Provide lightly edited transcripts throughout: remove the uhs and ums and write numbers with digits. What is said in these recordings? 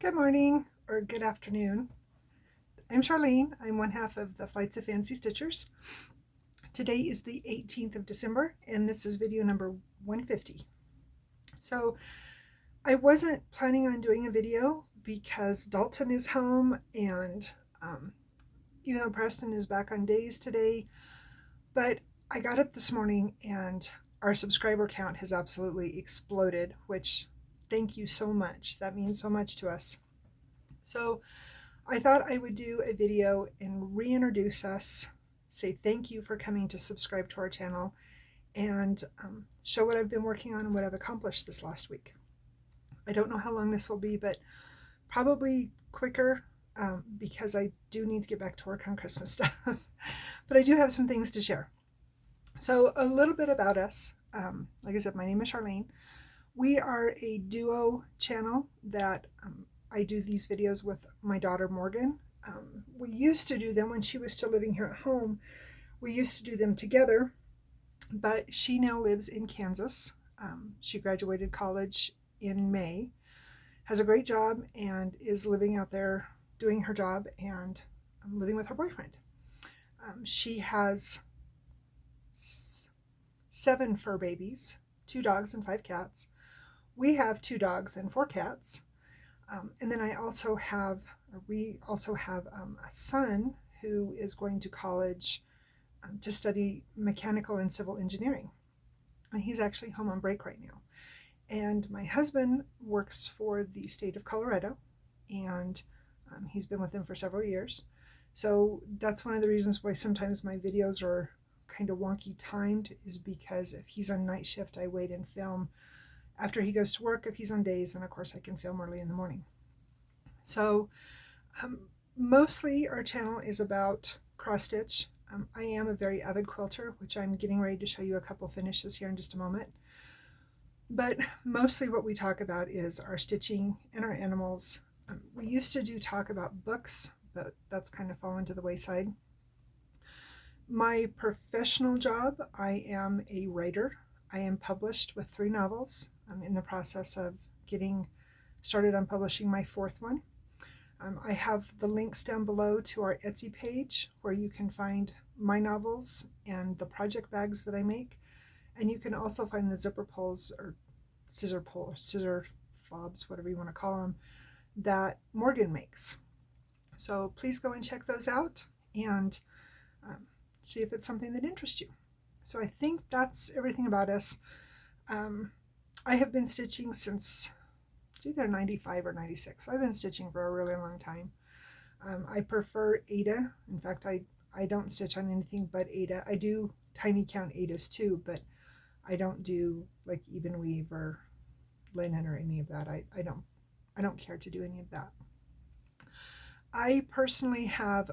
Good morning or good afternoon. I'm Charlene. I'm one half of the Flights of Fancy Stitchers. Today is the 18th of December and this is video number 150. So I wasn't planning on doing a video because Dalton is home and even though Preston is back on days today, but I got up this morning and our subscriber count has absolutely exploded, which thank you so much. That means so much to us. So I thought I would do a video and reintroduce us, say thank you for coming to subscribe to our channel, and show what I've been working on and what I've accomplished this last week. I don't know how long this will be, but probably quicker because I do need to get back to work on Christmas stuff. But I do have some things to share. So a little bit about us. Like I said, my name is Charlene. We are a duo channel that I do these videos with my daughter Morgan. We used to do them when she was still living here at home. We used to do them together, but she now lives in Kansas. She graduated college in May, has a great job, and is living out there doing her job and living with her boyfriend. She has 7 fur babies, 2 dogs and 5 cats. We have 2 dogs and 4 cats. And then we also have a son who is going to college to study mechanical and civil engineering. And he's actually home on break right now. And my husband works for the state of Colorado, and he's been with them for several years. So that's one of the reasons why sometimes my videos are kind of wonky timed, is because if he's on night shift, I wait and film after he goes to work. If he's on days, then of course I can film early in the morning. So mostly our channel is about cross stitch. I am a very avid quilter, which I'm getting ready to show you a couple finishes here in just a moment. But mostly what we talk about is our stitching and our animals. We used to talk about books, but that's kind of fallen to the wayside. My professional job, I am a writer. I am published with 3 novels. I'm in the process of getting started on publishing my 4th one. I have the links down below to our Etsy page where you can find my novels and the project bags that I make. And you can also find the zipper pulls or scissor fobs, whatever you want to call them, that Morgan makes. So please go and check those out and see if it's something that interests you. So I think that's everything about us. I have been stitching since it's either 95 or 96. I've been stitching for a really long time. I prefer Aida. In fact, I don't stitch on anything but Aida. I do tiny count Aidas too, but I don't do like even weave or linen or any of that. I don't care to do any of that. I personally have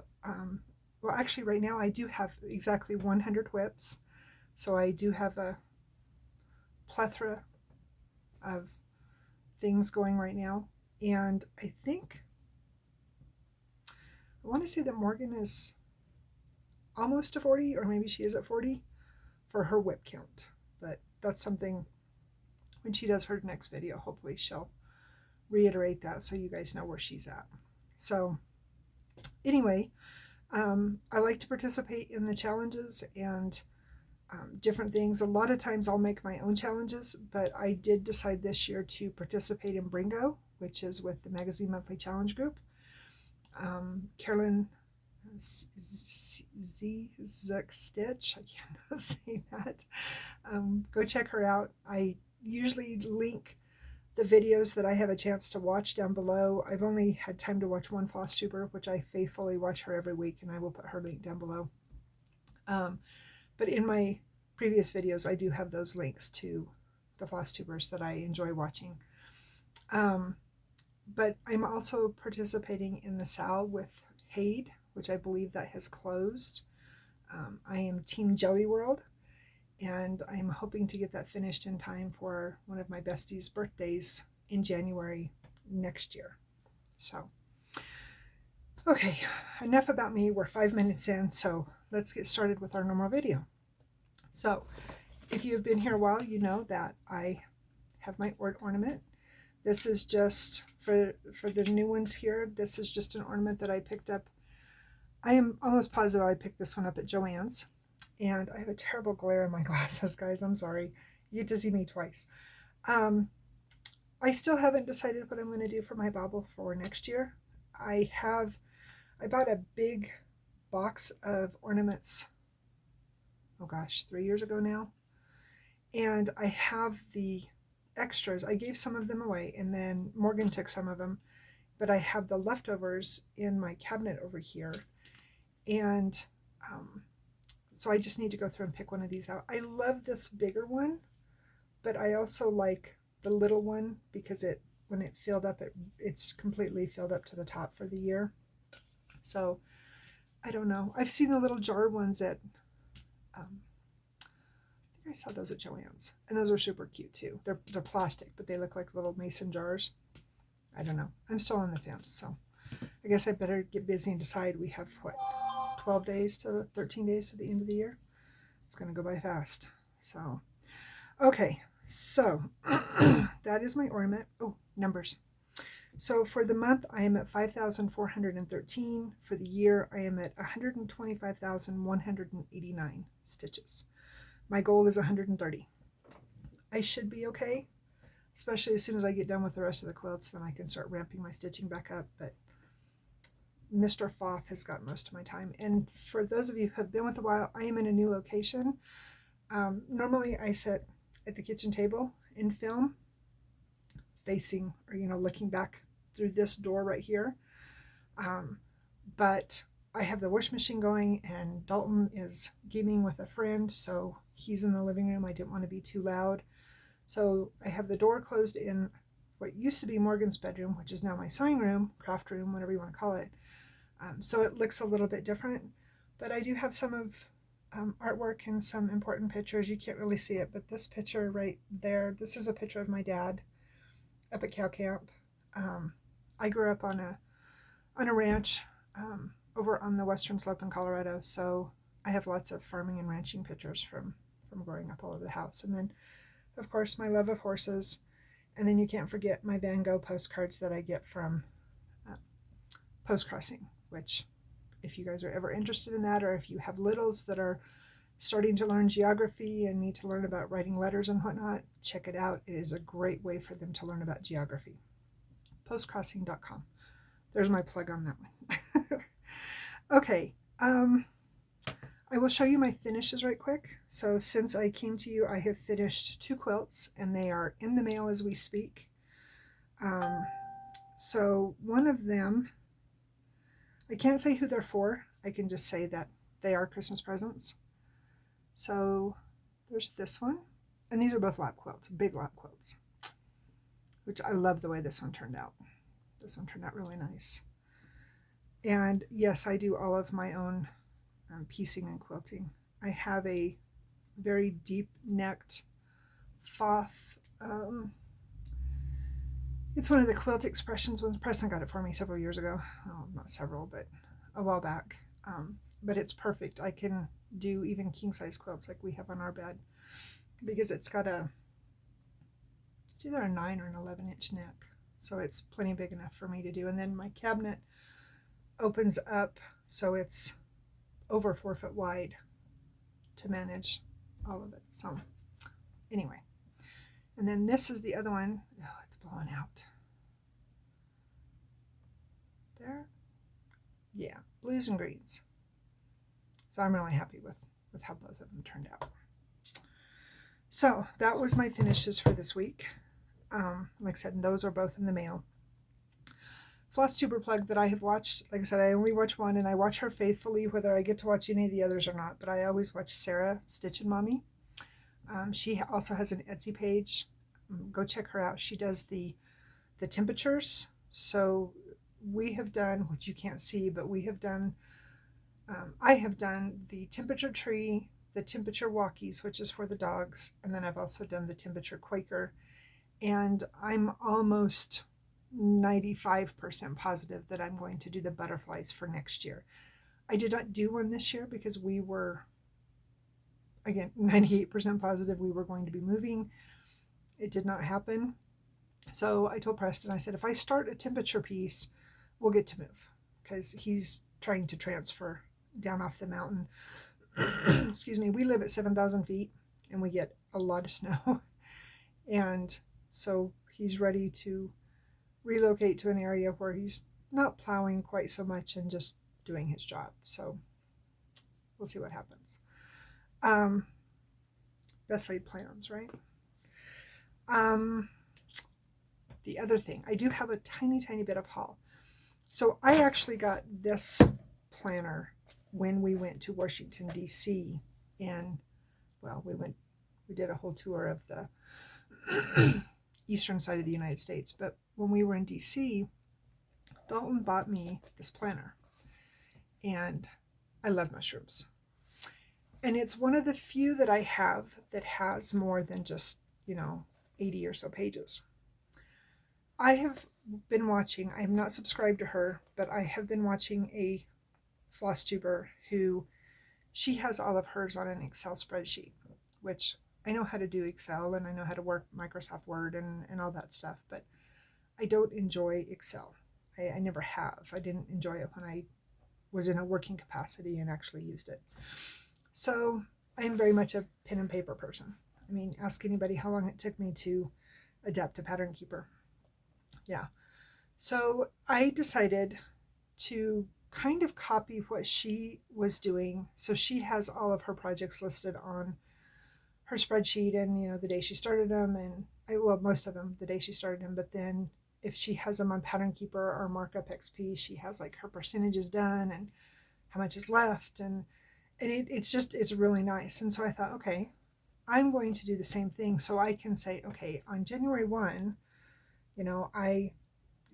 well, actually right now I do have exactly 100 whips. So I do have a plethora of things going right now. And I want to say that Morgan is almost to 40, or maybe she is at 40 for her whip count. But that's something, when she does her next video, hopefully she'll reiterate that so you guys know where she's at. So anyway, I like to participate in the challenges and different things. A lot of times I'll make my own challenges, but I did decide this year to participate in Bringo, which is with the Magazine Monthly Challenge group. Carolyn Zuck Stitch, I cannot say that. Go check her out. I usually link the videos that I have a chance to watch down below. I've only had time to watch one Flosstuber, which I faithfully watch her every week, and I will put her link down below. But in my previous videos, I do have those links to the Flosstubers that I enjoy watching. But I'm also participating in the SAL with Hade, which I believe that has closed. I am Team Jelly World, and I'm hoping to get that finished in time for one of my besties' birthdays in January next year. So, okay, enough about me. We're 5 minutes in, so let's get started with our normal video. So, if you've been here a while, you know that I have my ornament. This is just for the new ones here, this is just an ornament that I picked up. I am almost positive I picked this one up at Joann's. And I have a terrible glare in my glasses, guys. I'm sorry. You get to see me twice. I still haven't decided what I'm going to do for my bauble for next year. I bought a big box of ornaments, oh gosh, 3 years ago now. And I have the extras. I gave some of them away, and then Morgan took some of them. But I have the leftovers in my cabinet over here. And so I just need to go through and pick one of these out. I love this bigger one, but I also like the little one because when it filled up, it's completely filled up to the top for the year. So I don't know. I've seen the little jar ones at, I think I saw those at Joann's, and those are super cute too. They're plastic, but they look like little mason jars. I don't know. I'm still on the fence, so I guess I better get busy and decide. We have, what, 12 days to 13 days to the end of the year. It's going to go by fast. So, okay. So, that is my ornament. Oh, numbers. So, for the month, I am at 5,413. For the year, I am at 125,189 stitches. My goal is 130. I should be okay, especially as soon as I get done with the rest of the quilts, then I can start ramping my stitching back up. But Mr. Foth has got most of my time. And for those of you who have been with a while, I am in a new location. Normally I sit at the kitchen table and film, facing, or looking back through this door right here. But I have the washing machine going, and Dalton is gaming with a friend, so he's in the living room. I didn't want to be too loud. So I have the door closed in what used to be Morgan's bedroom, which is now my sewing room, craft room, whatever you want to call it. So it looks a little bit different, but I do have some of artwork and some important pictures. You can't really see it, but this picture right there, this is a picture of my dad up at cow camp. I grew up on a ranch over on the western slope in Colorado, so I have lots of farming and ranching pictures from growing up all over the house. And then, of course, my love of horses, and then you can't forget my Van Gogh postcards that I get from Post Crossing, which, if you guys are ever interested in that, or if you have littles that are starting to learn geography and need to learn about writing letters and whatnot, check it out. It is a great way for them to learn about geography. Postcrossing.com. There's my plug on that one. Okay, I will show you my finishes right quick. So since I came to you, I have finished 2 quilts, and they are in the mail as we speak. So one of them, I can't say who they're for. I can just say that they are Christmas presents. So there's this one. And these are both lap quilts, big lap quilts, which I love the way this one turned out. This one turned out really nice. And yes, I do all of my own piecing and quilting. I have a very deep-necked Foth. It's one of the Quilt Expressions ones. Preston got it for me several years ago. Oh, not several, but a while back. But it's perfect. I can do even king-size quilts like we have on our bed, because it's got it's either a 9 or an 11-inch neck. So it's plenty big enough for me to do. And then my cabinet opens up, so it's over 4 foot wide to manage all of it. So anyway, and then this is the other one. Oh, it's blowing out there. Yeah, blues and greens. So I'm really happy with how both of them turned out. So that was my finishes for this week. Like I said, those are both in the mail. Flosstuber plug that I have watched, like I said, I only watch one, and I watch her faithfully whether I get to watch any of the others or not, but I always watch Sarah Stitchin' Mommy. She also has an Etsy page. Go check her out. She does the temperatures. So we have done, which you can't see, but we have done, I have done the temperature tree, the temperature walkies, which is for the dogs, and then I've also done the temperature Quaker, and I'm almost 95% positive that I'm going to do the butterflies for next year. I did not do one this year because we were, again, 98% positive we were going to be moving. It did not happen. So I told Preston, I said, if I start a temperature piece, we'll get to move, because he's trying to transfer down off the mountain. Excuse me. We live at 7,000 feet and we get a lot of snow. And so he's ready to relocate to an area where he's not plowing quite so much and just doing his job. So we'll see what happens. Best laid plans, right? The other thing, I do have a tiny bit of haul. So I actually got this planner when we went to Washington, D.C. And, well, we did a whole tour of the eastern side of the United States. But when we were in D.C., Dalton bought me this planner. And I love mushrooms. And it's one of the few that I have that has more than just, 80 or so pages. I have been watching, I am not subscribed to her, but I have been watching a Flosstuber who, she has all of hers on an Excel spreadsheet, which I know how to do Excel and I know how to work Microsoft Word and all that stuff, but I don't enjoy Excel. I never have. I didn't enjoy it when I was in a working capacity and actually used it. So I am very much a pen and paper person. I mean, ask anybody how long it took me to adapt to Pattern Keeper. Yeah. So I decided to kind of copy what she was doing. So she has all of her projects listed on her spreadsheet, and the day she started them, and most of them the day she started them. But then if she has them on Pattern Keeper or Markup XP, she has like her percentages done and how much is left, and it's really nice. And so I thought, okay, I'm going to do the same thing, so I can say, okay, on January 1, I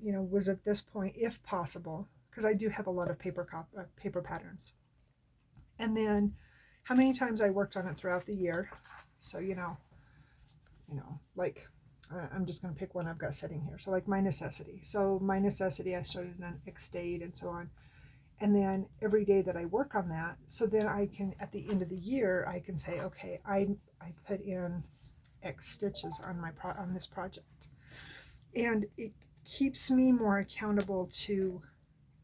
was at this point, if possible, because I do have a lot of paper patterns. And then how many times I worked on it throughout the year. So, like, I'm just going to pick one I've got sitting here. So like my necessity. So my necessity, I started on X date and so on. And then every day that I work on that, so then I can, at the end of the year, I can say, okay, I put in X stitches on this project. And it keeps me more accountable to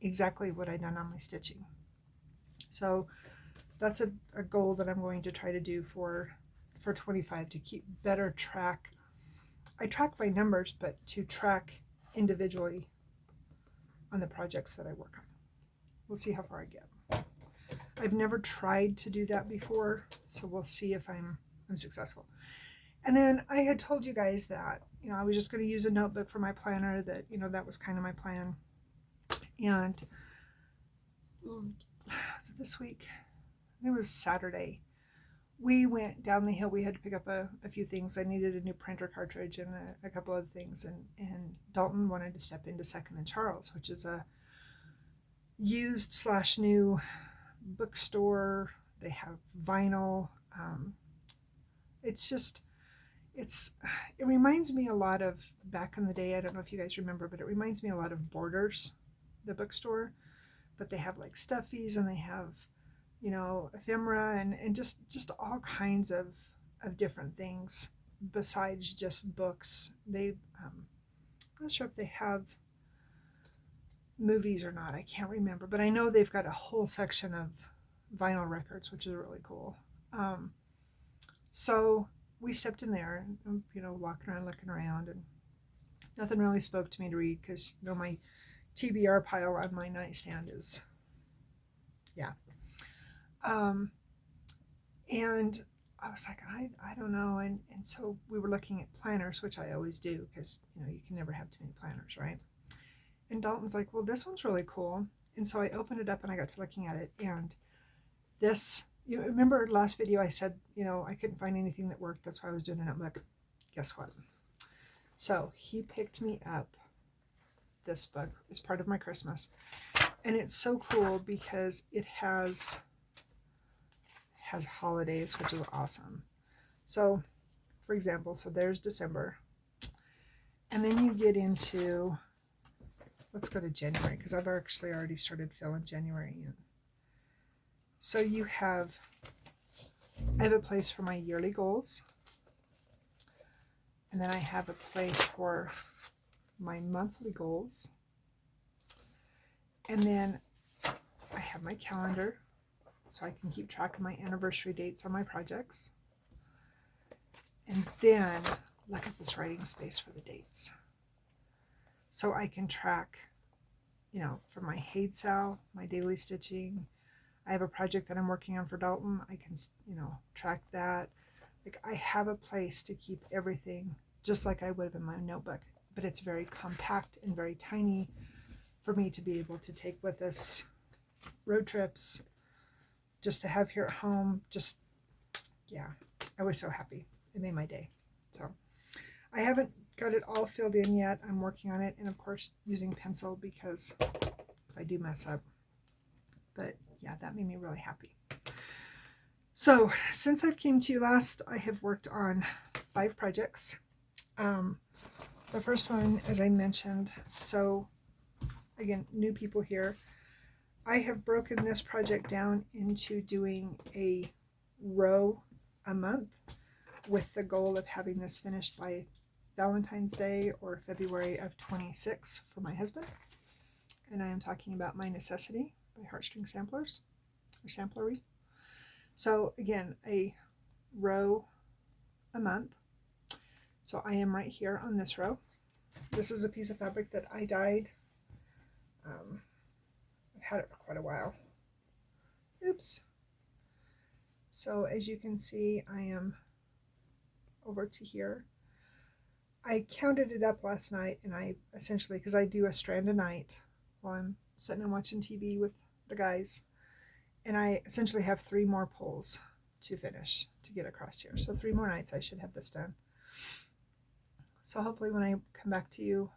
exactly what I've done on my stitching. So that's a goal that I'm going to try to do for 25, to keep better track. I track by numbers, but to track individually on the projects that I work on. We'll see how far I get. I've never tried to do that before, so we'll see if I'm successful. And then I had told you guys that, I was just going to use a notebook for my planner, that, that was kind of my plan. And was it this week? It was Saturday. We went down the hill. We had to pick up a few things. I needed a new printer cartridge and a couple other things. And Dalton wanted to step into Second and Charles, which is a used/new bookstore. They have vinyl. It reminds me a lot of back in the day. I don't know if you guys remember, but it reminds me a lot of Borders, the bookstore. But they have like stuffies, and they have, ephemera, and just all kinds of different things besides just books. I'm not sure if they have movies or not. I can't remember, but I know they've got a whole section of vinyl records, which is really cool. So we stepped in there and, walking around, looking around, and nothing really spoke to me to read, because, my TBR pile on my nightstand is, yeah. And I was like, I don't know. And so we were looking at planners, which I always do, because, you can never have too many planners, right? And Dalton's like, well, this one's really cool. And so I opened it up and I got to looking at it. And this, remember last video I said, I couldn't find anything that worked. That's why I was doing a notebook. Guess what? So he picked me up this book as part of my Christmas. And it's so cool because it has holidays, which is awesome. So, for example, so there's December. And then you get into, let's go to January, because I've actually already started filling January in. So I have a place for my yearly goals. And then I have a place for my monthly goals. And then I have my calendar so I can keep track of my anniversary dates on my projects. And then look at this writing space for the dates. So I can track, you know, for my Haid Sal, my daily stitching. I have a project that I'm working on for Dalton. I can, you know, track that. Like, I have a place to keep everything just like I would have in my notebook, but it's very compact and very tiny for me to be able to take with us road trips, just to have here at home. Just, yeah, I was so happy. It made my day. So I haven't got it all filled in yet. I'm working on it, and of course using pencil because if I do mess up. But yeah, that made me really happy. So since I've came to you last, I have worked on 5 projects. The first one, as I mentioned, so again, new people here, I have broken this project down into doing a row a month with the goal of having this finished by Valentine's Day or February of 26 for my husband. And I am talking about My Necessity by Heartstring Samplers, or Samplery. So again, a row a month. So I am right here on this row. This is a piece of fabric that I dyed. I've had it for quite a while. Oops. So as you can see, I am over to here. I counted it up last night, and I essentially, because I do a strand a night while I'm sitting and watching TV with the guys, and I essentially have 3 more pulls to finish to get across here. So 3 more nights I should have this done. So hopefully when I come back to you,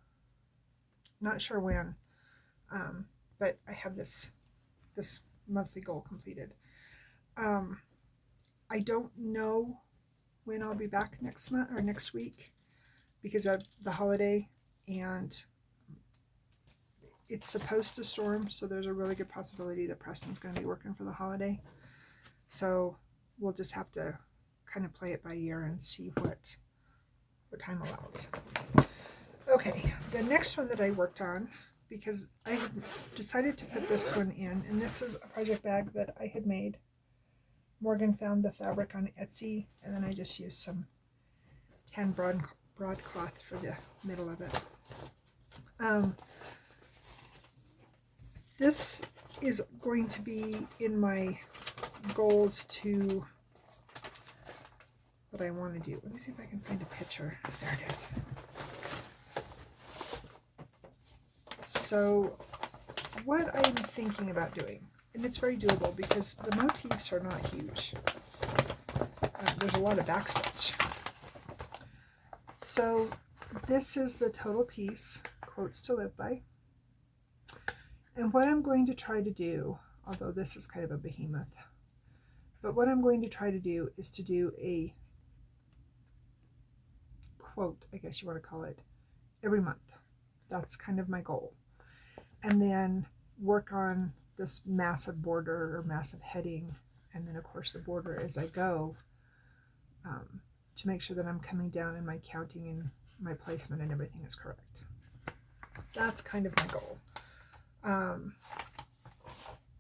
not sure when, but I have this monthly goal completed. I don't know when I'll be back next month or next week because of the holiday, and it's supposed to storm, so there's a really good possibility that Preston's going to be working for the holiday. So we'll just have to kind of play it by ear and see what time allows. Okay, the next one that I worked on, because I had decided to put this one in, and this is a project bag that I had made. Morgan found the fabric on Etsy, and then I just used some tan broadcloth for the middle of it. This is going to be in my goals to what I want to do. Let me see if I can find a picture. There it is. So what I'm thinking about doing, and it's very doable because the motifs are not huge. There's a lot of backstitch. So this is the total piece, Quotes to Live By. And what I'm going to try to do, although this is kind of a behemoth, but what I'm going to try to do is to do a quote, I guess you want to call it, every month. That's kind of my goal. And then work on this massive border or massive heading, and then of course the border as I go, to make sure that I'm coming down and my counting and my placement and everything is correct. That's kind of my goal.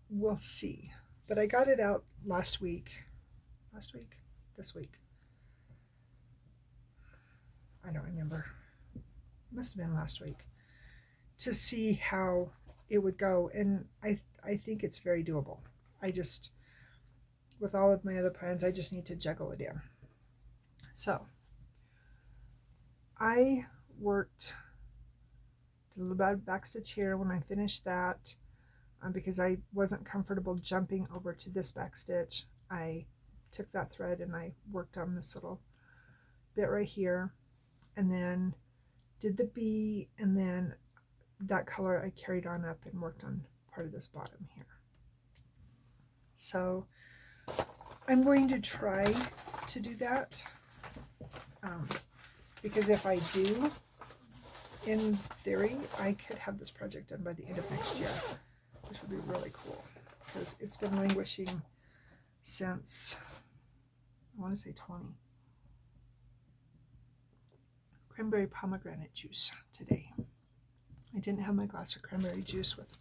We'll see. But I got it out this week. I don't remember. It must have been last week, to see how it would go, and I think it's very doable. I just, with all of my other plans, I just need to juggle it in. So I worked a little bit of backstitch here when I finished that, because I wasn't comfortable jumping over to this backstitch. I took that thread and I worked on this little bit right here, and then did the bee, and then that color I carried on up and worked on part of this bottom here. So I'm going to try to do that, because if I do, in theory, I could have this project done by the end of next year, which would be really cool, because it's been languishing since, I want to say 20. Cranberry pomegranate juice today. I didn't have my glass of cranberry juice with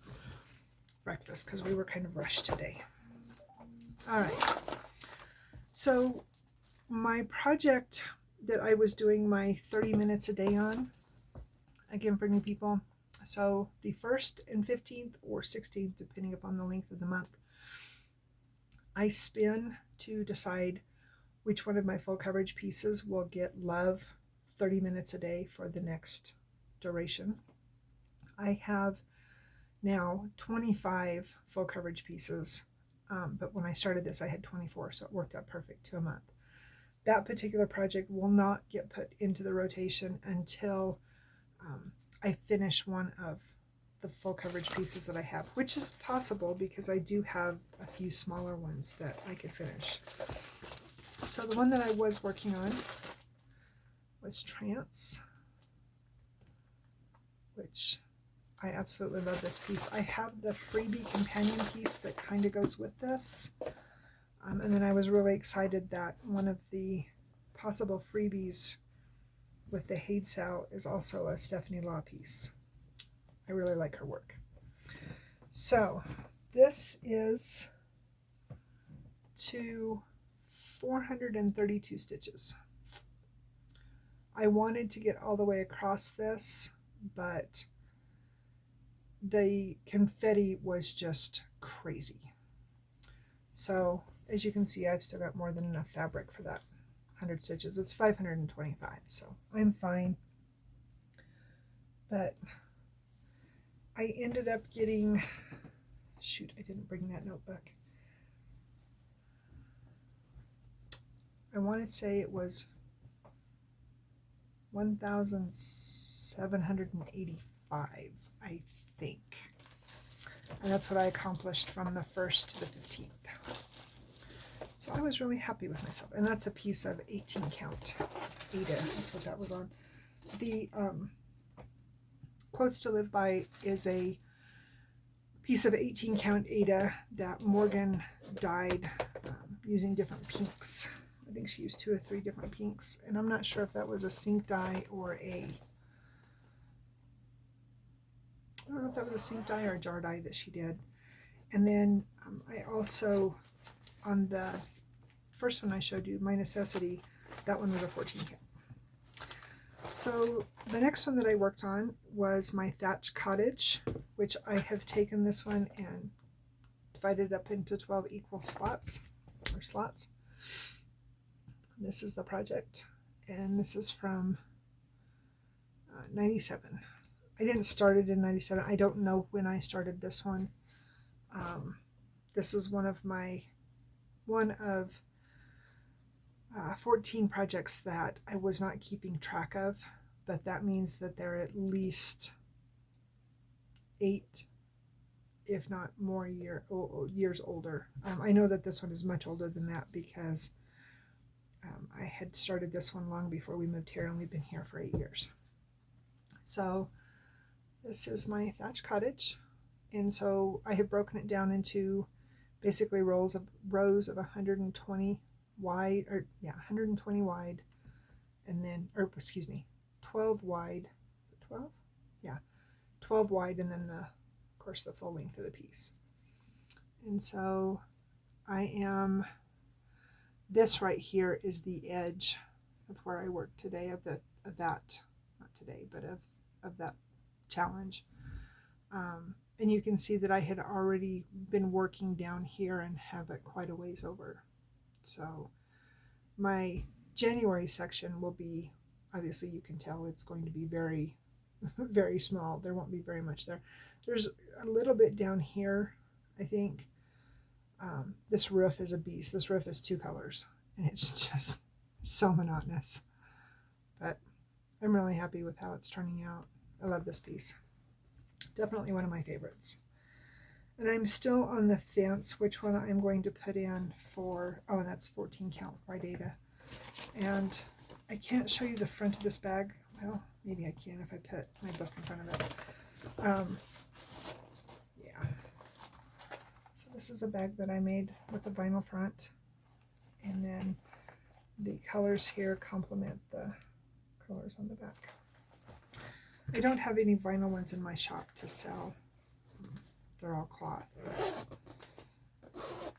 breakfast because we were kind of rushed today. All right. So my project that I was doing my 30 minutes a day on, again for new people, so the 1st and 15th or 16th, depending upon the length of the month, I spin to decide which one of my full coverage pieces will get love 30 minutes a day for the next duration. I have now 25 full coverage pieces, but when I started this I had 24, so it worked out perfect to a month. That particular project will not get put into the rotation until I finish one of the full coverage pieces that I have, which is possible because I do have a few smaller ones that I could finish. So the one that I was working on was Trance, which I absolutely love this piece. I have the freebie companion piece that kind of goes with this. And then I was really excited that one of the possible freebies with the Haid Sal is also a Stephanie Law piece. I really like her work. So this is to 432 stitches. I wanted to get all the way across this, but the confetti was just crazy. So as you can see, I've still got more than enough fabric for that 100 stitches. It's 525, so I'm fine. But I ended up getting, shoot, I didn't bring that notebook. I want to say it was 1,785, I think. And that's what I accomplished from the 1st to the 15th. So I was really happy with myself. And that's a piece of 18 count Ada. That's what that was on. The Quotes to Live By is a piece of 18 count Ada that Morgan dyed using different pinks. I think she used 2 or 3 different pinks. And I'm not sure if that was a sink dye or a... I don't know if that was a sink dye or a jar dye that she did. And then I also, on the first one I showed you, My Necessity, that one was a 14 count. So the next one that I worked on was my Thatch Cottage, which I have taken this one and divided up into 12 equal spots or slots. This is the project, and this is from 97. I didn't start it in 97. I don't know when I started this one. This is one of 14 projects that I was not keeping track of, but that means that they're at least 8, if not more years older. I know that this one is much older than that because I had started this one long before we moved here, and we've been here for 8 years. So this is my Thatch Cottage, and so I have broken it down into basically rows of 120 wide, or yeah, 120 wide, and then, or excuse me, 12 wide. 12? Yeah, 12 wide, and then of course the full length of the piece. And so this right here is the edge of where I worked today, of that, not today, but of that challenge. And you can see that I had already been working down here and have it quite a ways over. So my January section will be, obviously you can tell it's going to be very, very small. There won't be very much there. There's a little bit down here, I think. This roof is a beast. This roof is 2 colors, and it's just so monotonous. But I'm really happy with how it's turning out. I love this piece. Definitely one of my favorites. And I'm still on the fence which one I'm going to put in for, oh, and that's 14 count white Ada. And I can't show you the front of this bag. Well, maybe I can if I put my book in front of it. Yeah. So this is a bag that I made with a vinyl front. And then the colors here complement the colors on the back. I don't have any vinyl ones in my shop to sell. They're all cloth.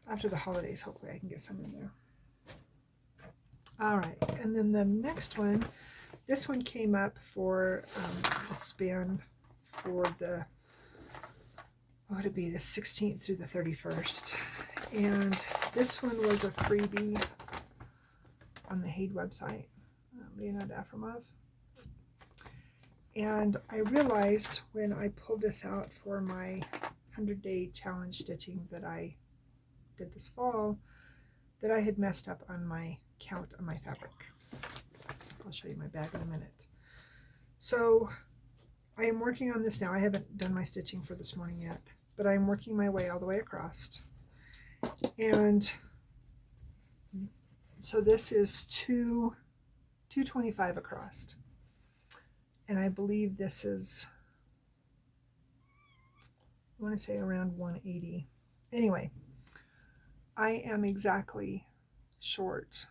After the holidays, hopefully I can get some in there. All right, and then the next one, this one came up for the span for the, what would it be, the 16th through the 31st. And this one was a freebie on the Haid website, Leonard Afromov. And I realized when I pulled this out for my 100-day challenge stitching that I did this fall, that I had messed up on my count on my fabric. I'll show you my bag in a minute. So I am working on this now. I haven't done my stitching for this morning yet, but I'm working my way all the way across. And so this is 225 across. And I believe this is, I want to say around 180. Anyway, I am exactly short,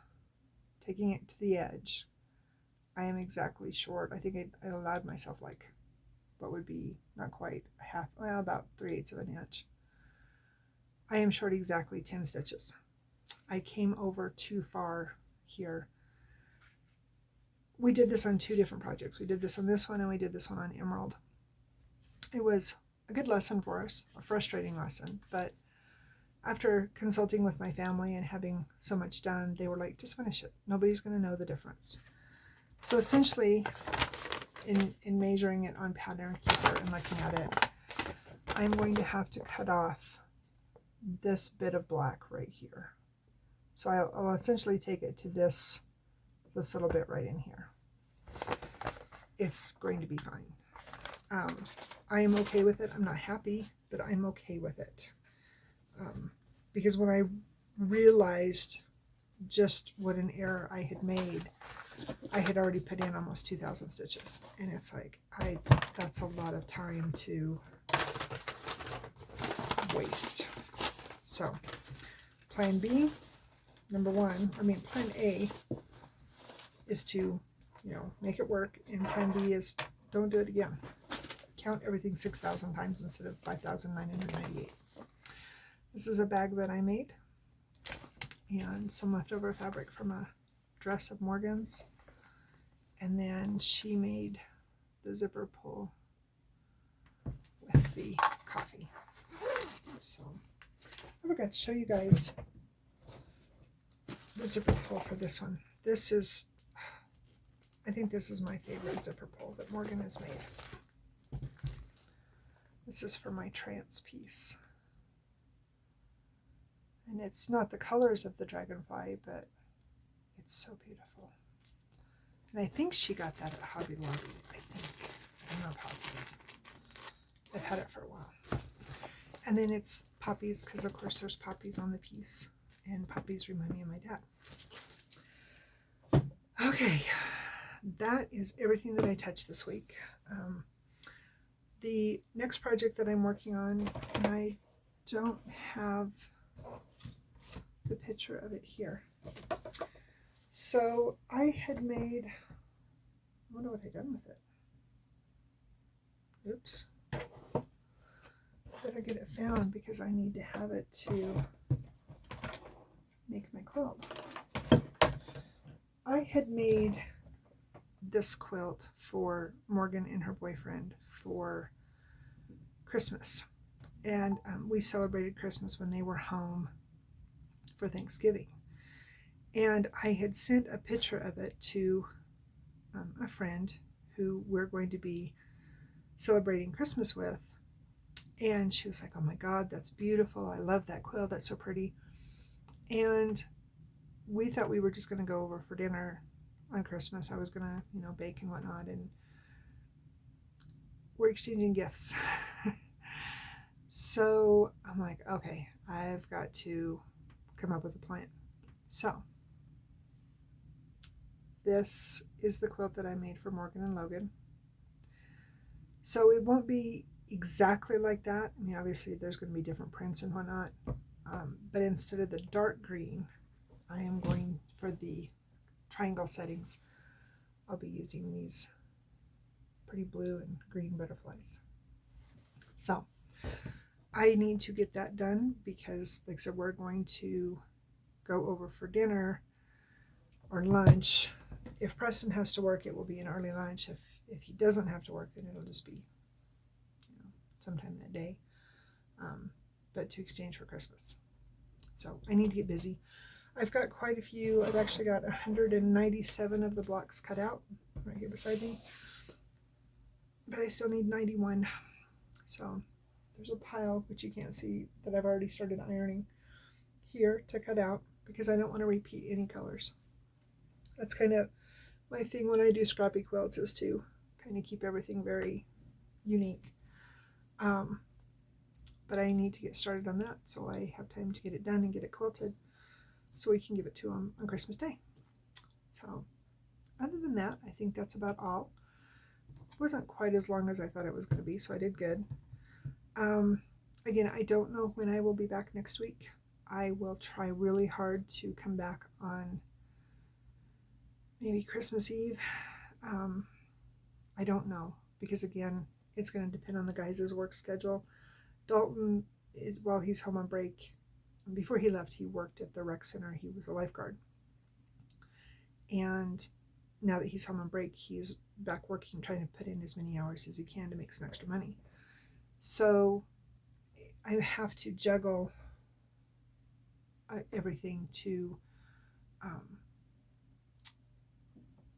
taking it to the edge. I am exactly short. I think I allowed myself like what would be not quite a half, well, about 3/8 of an inch. I am short exactly 10 stitches. I came over too far here. We did this on 2 different projects. We did this on this one and we did this one on Emerald. It was a good lesson for us, a frustrating lesson, but after consulting with my family and having so much done, they were like, just finish it. Nobody's going to know the difference. So essentially, in measuring it on Pattern Keeper and looking at it, I'm going to have to cut off this bit of black right here. So I'll essentially take it to this little bit right in here. It's going to be fine. I am okay with it. I'm not happy, but I'm okay with it. Because when I realized just what an error I had made, I had already put in almost 2,000 stitches. And it's like, that's a lot of time to waste. So plan B, plan A is to, make it work. And plan B is don't do it again. Count everything 6,000 times instead of 5,998. This is a bag that I made and some leftover fabric from a dress of Morgan's. And then she made the zipper pull with the coffee. So I forgot to show you guys the zipper pull for this one. I think this is my favorite zipper pull that Morgan has made. This is for my trance piece. And it's not the colors of the dragonfly, but it's so beautiful. And I think she got that at Hobby Lobby, I think. I'm not positive. I've had it for a while. And then it's poppies, because of course there's poppies on the piece. And poppies remind me of my dad. Okay, that is everything that I touched this week. The next project that I'm working on, and I don't have the picture of it here. So I had made, I wonder what I done with it. Oops. Better get it found because I need to have it to make my quilt. I had made this quilt for Morgan and her boyfriend for Christmas. And we celebrated Christmas when they were home for Thanksgiving. And I had sent a picture of it to a friend who we're going to be celebrating Christmas with. And she was like, oh my God, that's beautiful. I love that quilt. That's so pretty. And we thought we were just going to go over for dinner on Christmas. I was going to, bake and whatnot. And we're exchanging gifts. So I'm like, okay, I've got to come up with a plan. So this is the quilt that I made for Morgan and Logan. So it won't be exactly like that. I mean, obviously there's going to be different prints and whatnot. But instead of the dark green, I am going for the triangle settings. I'll be using these pretty blue and green butterflies. So I need to get that done because, like I said, we're going to go over for dinner or lunch. If Preston has to work, it will be an early lunch. If he doesn't have to work, then it'll just be sometime that day, but to exchange for Christmas. So I need to get busy. I've got quite a few. I've actually got 197 of the blocks cut out right here beside me, but I still need 91. So there's a pile, which you can't see, that I've already started ironing here to cut out because I don't want to repeat any colors. That's kind of my thing when I do scrappy quilts, is to kind of keep everything very unique. But I need to get started on that so I have time to get it done and get it quilted so we can give it to him on Christmas Day. So other than that, I think that's about all. It wasn't quite as long as I thought it was going to be, so I did good. Again, I don't know when I will be back next week. I will try really hard to come back on maybe Christmas Eve. I don't know, because again, it's going to depend on the guys' work schedule. Dalton is, while he's home on break, before he left, he worked at the rec center. He was a lifeguard. And now that he's home on break, he's back working, trying to put in as many hours as he can to make some extra money. So I have to juggle everything to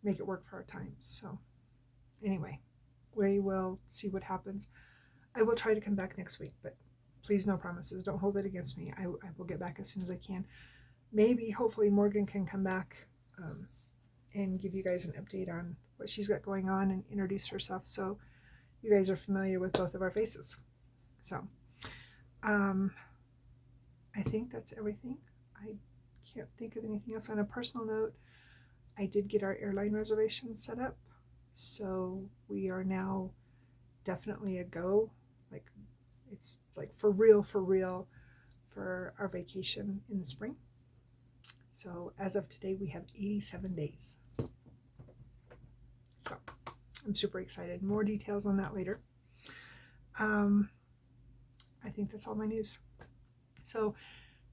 make it work for our times. So anyway, we will see what happens. I will try to come back next week, but please, no promises. Don't hold it against me. I will get back as soon as I can. Maybe, hopefully, Morgan can come back and give you guys an update on what she's got going on and introduce herself so you guys are familiar with both of our faces. So I think that's everything. I can't think of anything else. On a personal note, I did get our airline reservations set up, so we are now definitely a go. Like, it's like for real for our vacation in the spring. So as of today, we have 87 days. So I'm super excited. More details on that later. I think that's all my news. So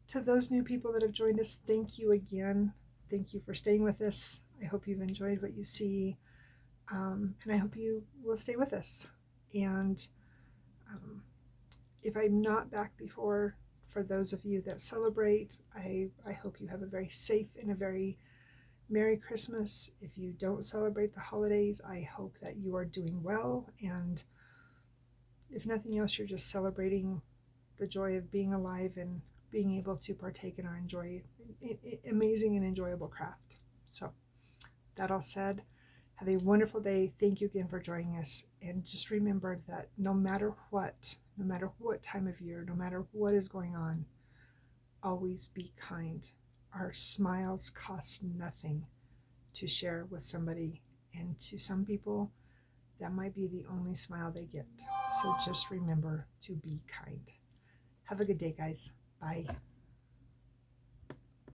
to those new people that have joined us, thank you again. Thank you for staying with us. I hope you've enjoyed what you see. And I hope you will stay with us. And if I'm not back before, for those of you that celebrate, I hope you have a very safe and a very Merry Christmas. If you don't celebrate the holidays, I hope that you are doing well. And if nothing else, you're just celebrating the joy of being alive and being able to partake in our amazing and enjoyable craft. So that all said, have a wonderful day. Thank you again for joining us. And just remember that no matter what time of year, no matter what is going on, always be kind. Our smiles cost nothing to share with somebody. And to some people, that might be the only smile they get. So just remember to be kind. Have a good day, guys. Bye.